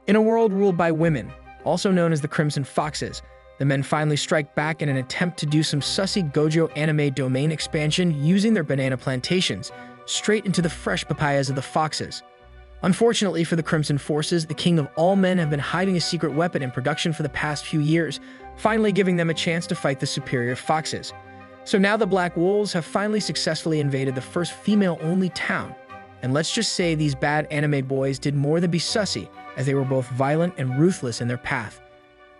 In a world ruled by women, also known as the Crimson Foxes, the men finally strike back in an attempt to do some sussy Gojo anime domain expansion using their banana plantations straight into the fresh papayas of the foxes. Unfortunately for the Crimson Forces, the king of all men have been hiding a secret weapon in production for the past few years, finally giving them a chance to fight the superior foxes. So now the Black Wolves have finally successfully invaded the first female-only town. And let's just say these bad anime boys did more than be sussy, as they were both violent and ruthless in their path.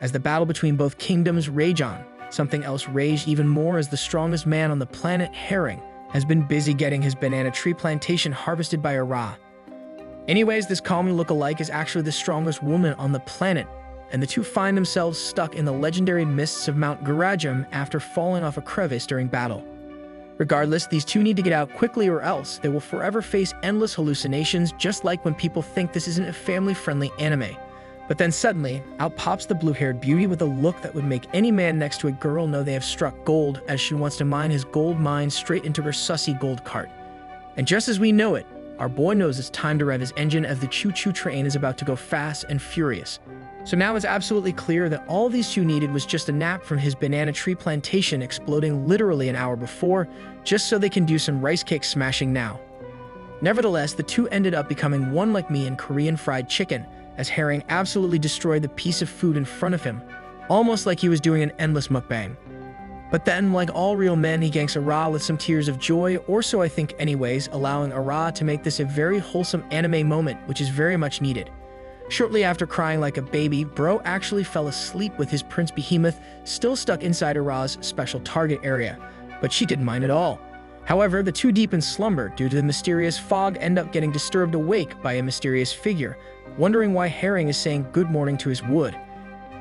As the battle between both kingdoms rage on, something else raged even more as the strongest man on the planet, Herring, has been busy getting his banana tree plantation harvested by Ara. Anyways, this calming look-alike is actually the strongest woman on the planet, and the two find themselves stuck in the legendary mists of Mount Garajam after falling off a crevice during battle. Regardless, these two need to get out quickly or else they will forever face endless hallucinations, just like when people think this isn't a family-friendly anime. But then suddenly, out pops the blue-haired beauty with a look that would make any man next to a girl know they have struck gold, as she wants to mine his gold mine straight into her sussy gold cart. And just as we know it, our boy knows it's time to rev his engine as the choo-choo train is about to go fast and furious. So now it's absolutely clear that all these two needed was just a nap from his banana tree plantation exploding literally an hour before, just so they can do some rice cake smashing now. Nevertheless, the two ended up becoming one like me in Korean fried chicken, as Herring absolutely destroyed the piece of food in front of him, almost like he was doing an endless mukbang. But then, like all real men, he ganks Ara with some tears of joy, or so I think anyways, allowing Ara to make this a very wholesome anime moment, which is very much needed. Shortly after crying like a baby, Bro actually fell asleep with his Prince Behemoth still stuck inside Ara's special target area, but she didn't mind at all. However, the two deep in slumber due to the mysterious fog end up getting disturbed awake by a mysterious figure, wondering why Herring is saying good morning to his wood.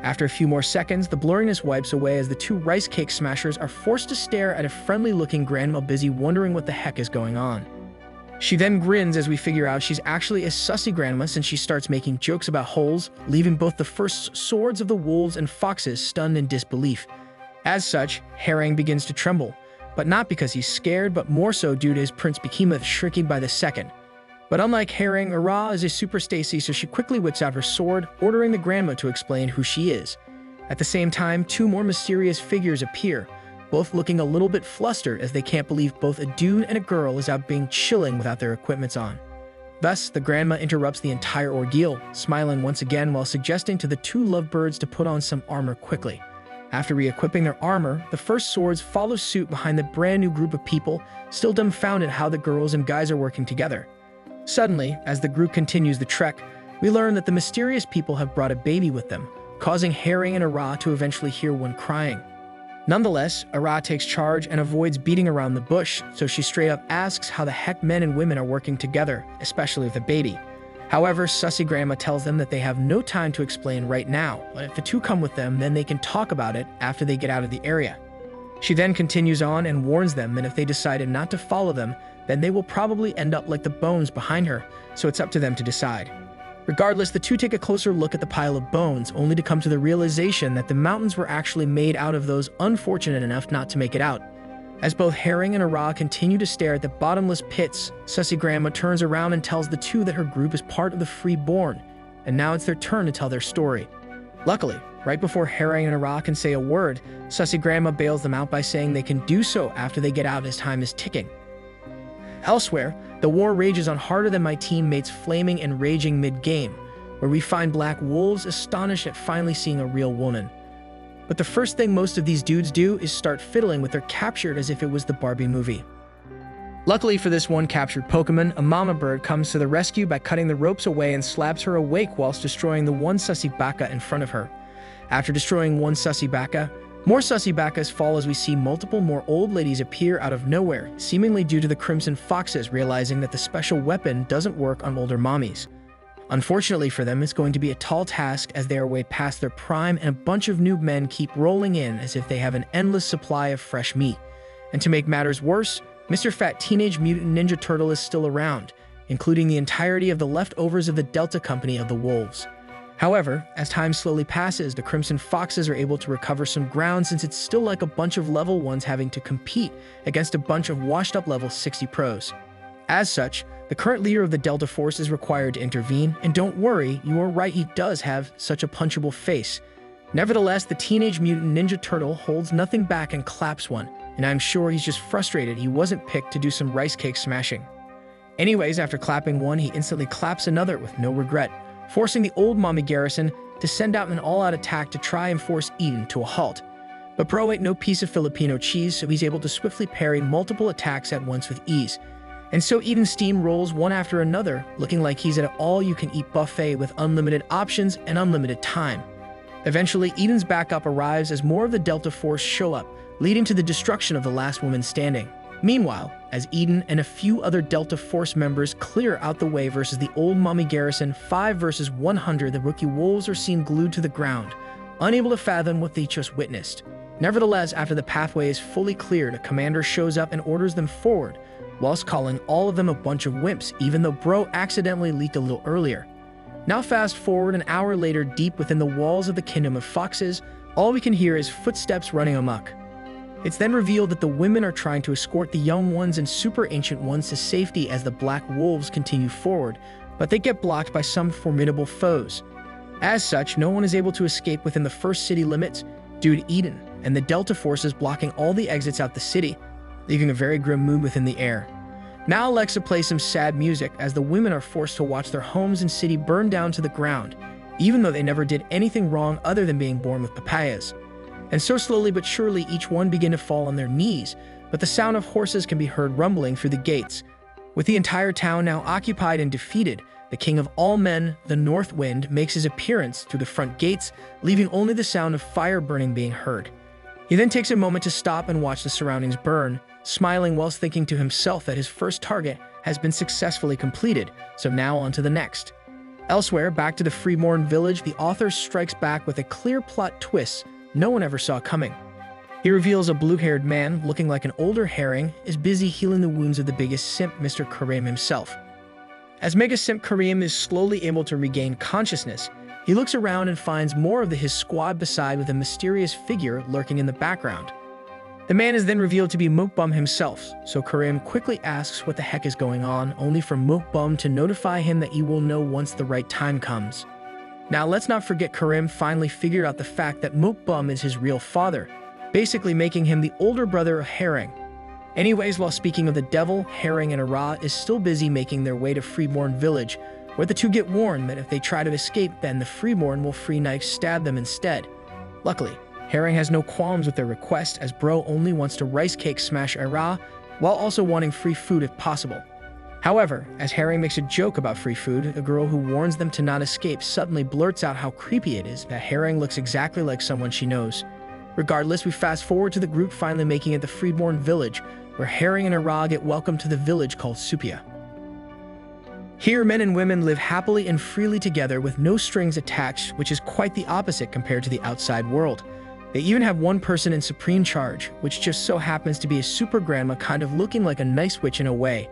After a few more seconds, the blurriness wipes away as the two rice cake smashers are forced to stare at a friendly-looking grandma busy wondering what the heck is going on. She then grins as we figure out she's actually a sussy grandma since she starts making jokes about holes, leaving both the first swords of the wolves and foxes stunned in disbelief. As such, Herring begins to tremble, but not because he's scared, but more so due to his Prince Behemoth shrinking by the second. But unlike Herring, Ara is a super Stacy, so she quickly whips out her sword, ordering the grandma to explain who she is. At the same time, two more mysterious figures appear, both looking a little bit flustered as they can't believe both a dude and a girl is out being chilling without their equipments on. Thus, the grandma interrupts the entire ordeal, smiling once again while suggesting to the two lovebirds to put on some armor quickly. After re-equipping their armor, the first swords follow suit behind the brand new group of people, still dumbfounded how the girls and guys are working together. Suddenly, as the group continues the trek, we learn that the mysterious people have brought a baby with them, causing Herring and Ara to eventually hear one crying. Nonetheless, Ara takes charge and avoids beating around the bush, so she straight up asks how the heck men and women are working together, especially with a baby. However, sussy grandma tells them that they have no time to explain right now, but if the two come with them, then they can talk about it after they get out of the area. She then continues on and warns them that if they decided not to follow them, then they will probably end up like the bones behind her, so it's up to them to decide. Regardless, the two take a closer look at the pile of bones, only to come to the realization that the mountains were actually made out of those unfortunate enough not to make it out. As both Herring and Ara continue to stare at the bottomless pits, sussy grandma turns around and tells the two that her group is part of the Freeborn, and now it's their turn to tell their story. Luckily, right before Herring and Ara can say a word, sussy grandma bails them out by saying they can do so after they get out as time is ticking. Elsewhere, the war rages on harder than my teammates flaming and raging mid-game, where we find Black Wolves astonished at finally seeing a real woman. But the first thing most of these dudes do is start fiddling with their captured as if it was the Barbie movie. Luckily for this one captured Pokemon, a mama bird comes to the rescue by cutting the ropes away and slaps her awake whilst destroying the one sussy baka in front of her. After destroying one sussy baka, more sussy bakas fall as we see multiple more old ladies appear out of nowhere, seemingly due to the Crimson Foxes realizing that the special weapon doesn't work on older mommies. Unfortunately for them, it's going to be a tall task as they are way past their prime and a bunch of noob men keep rolling in as if they have an endless supply of fresh meat. And to make matters worse, Mr. Fat Teenage Mutant Ninja Turtle is still around, including the entirety of the leftovers of the Delta Company of the Wolves. However, as time slowly passes, the Crimson Foxes are able to recover some ground since it's still like a bunch of level 1s having to compete against a bunch of washed-up level 60 pros. As such, the current leader of the Delta Force is required to intervene, and don't worry, you are right, he does have such a punchable face. Nevertheless, the Teenage Mutant Ninja Turtle holds nothing back and claps one, and I'm sure he's just frustrated he wasn't picked to do some rice cake smashing. Anyways, after clapping one, he instantly claps another with no regret, forcing the old mommy Garrison to send out an all-out attack to try and force Eden to a halt. But bro ain't no piece of Filipino cheese, so he's able to swiftly parry multiple attacks at once with ease. And so Eden steamrolls one after another, looking like he's at an all-you-can-eat buffet with unlimited options and unlimited time. Eventually, Eden's backup arrives as more of the Delta Force show up, leading to the destruction of the last woman standing. Meanwhile, as Eden and a few other Delta Force members clear out the way versus the old mommy Garrison 5 versus 100, the rookie wolves are seen glued to the ground, unable to fathom what they just witnessed. Nevertheless, after the pathway is fully cleared, a commander shows up and orders them forward, whilst calling all of them a bunch of wimps, even though bro accidentally leaked a little earlier. Now fast forward an hour later, deep within the walls of the Kingdom of Foxes, all we can hear is footsteps running amok. It's then revealed that the women are trying to escort the young ones and super ancient ones to safety as the Black Wolves continue forward, but they get blocked by some formidable foes. As such, no one is able to escape within the first city limits due to Eden and the Delta forces blocking all the exits out the city, leaving a very grim mood within the air. Now Alexa plays some sad music as the women are forced to watch their homes and city burn down to the ground, even though they never did anything wrong other than being born with papayas. And so slowly but surely each one begin to fall on their knees, but the sound of horses can be heard rumbling through the gates. With the entire town now occupied and defeated, the king of all men, the North Wind, makes his appearance through the front gates, leaving only the sound of fire burning being heard. He then takes a moment to stop and watch the surroundings burn, smiling whilst thinking to himself that his first target has been successfully completed, so now on to the next. Elsewhere, back to the Freeborn village, the author strikes back with a clear plot twist no one ever saw coming. He reveals a blue-haired man, looking like an older herring, is busy healing the wounds of the biggest simp, Mr. Kareem himself. As Mega Simp Kareem is slowly able to regain consciousness, he looks around and finds more of his squad beside with a mysterious figure lurking in the background. The man is then revealed to be Mukbum himself, so Kareem quickly asks what the heck is going on, only for Mukbum to notify him that he will know once the right time comes. Now let's not forget Kareem finally figured out the fact that Mukbum is his real father, basically making him the older brother of Herring. Anyways, while speaking of the devil, Herring and Ara is still busy making their way to Freeborn village, where the two get warned that if they try to escape, then the Freeborn will free knife stab them instead. Luckily, Herring has no qualms with their request, as bro only wants to rice cake smash Ara, while also wanting free food if possible. However, as Herring makes a joke about free food, the girl who warns them to not escape suddenly blurts out how creepy it is that Herring looks exactly like someone she knows. Regardless, we fast forward to the group finally making it to Freeborn village, where Herring and Ara get welcomed to the village called Supia. Here, men and women live happily and freely together with no strings attached, which is quite the opposite compared to the outside world. They even have one person in supreme charge, which just so happens to be a super grandma kind of looking like a nice witch in a way.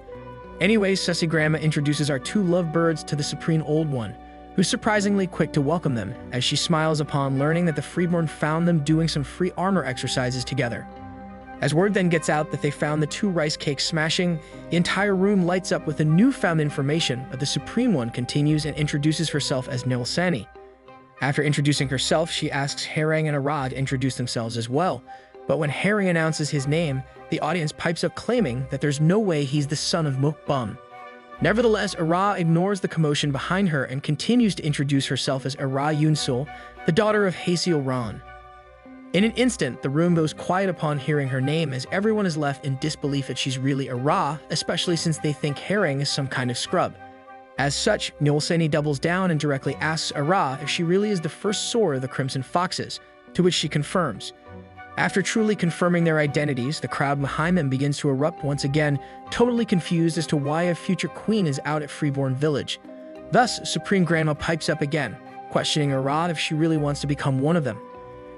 Anyways, Sussy Grandma introduces our two lovebirds to the Supreme Old One, who's surprisingly quick to welcome them, as she smiles upon learning that the Freeborn found them doing some free armor exercises together. As word then gets out that they found the two rice cakes smashing, the entire room lights up with the newfound information, but the Supreme One continues and introduces herself as Nilsani. After introducing herself, she asks Herring and Ara to introduce themselves as well, but when Herring announces his name, the audience pipes up claiming that there's no way he's the son of Mukbum. Nevertheless, Ara ignores the commotion behind her and continues to introduce herself as Ara Yunsul, the daughter of Hasil Ran. In an instant, the room goes quiet upon hearing her name, as everyone is left in disbelief that she's really Ara, especially since they think Herring is some kind of scrub. As such, Nilsani doubles down and directly asks Ara if she really is the first soar of the Crimson Foxes, to which she confirms. After truly confirming their identities, the crowd behind them begins to erupt once again, totally confused as to why a future queen is out at Freeborn village. Thus, Supreme Grandma pipes up again, questioning Ara if she really wants to become one of them.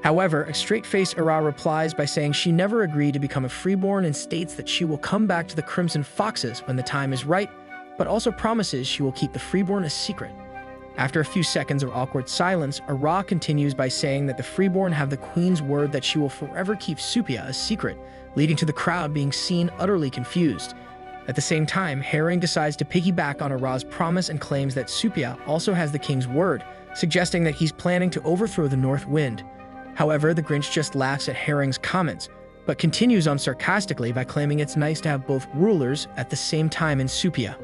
However, a straight-faced Ara replies by saying she never agreed to become a Freeborn and states that she will come back to the Crimson Foxes when the time is right, but also promises she will keep the Freeborn a secret. After a few seconds of awkward silence, Ara continues by saying that the Freeborn have the Queen's word that she will forever keep Supia a secret, leading to the crowd being seen utterly confused. At the same time, Herring decides to piggyback on Ara's promise and claims that Supia also has the king's word, suggesting that he's planning to overthrow the North Wind. However, the Grinch just laughs at Herring's comments, but continues on sarcastically by claiming it's nice to have both rulers at the same time in Supia.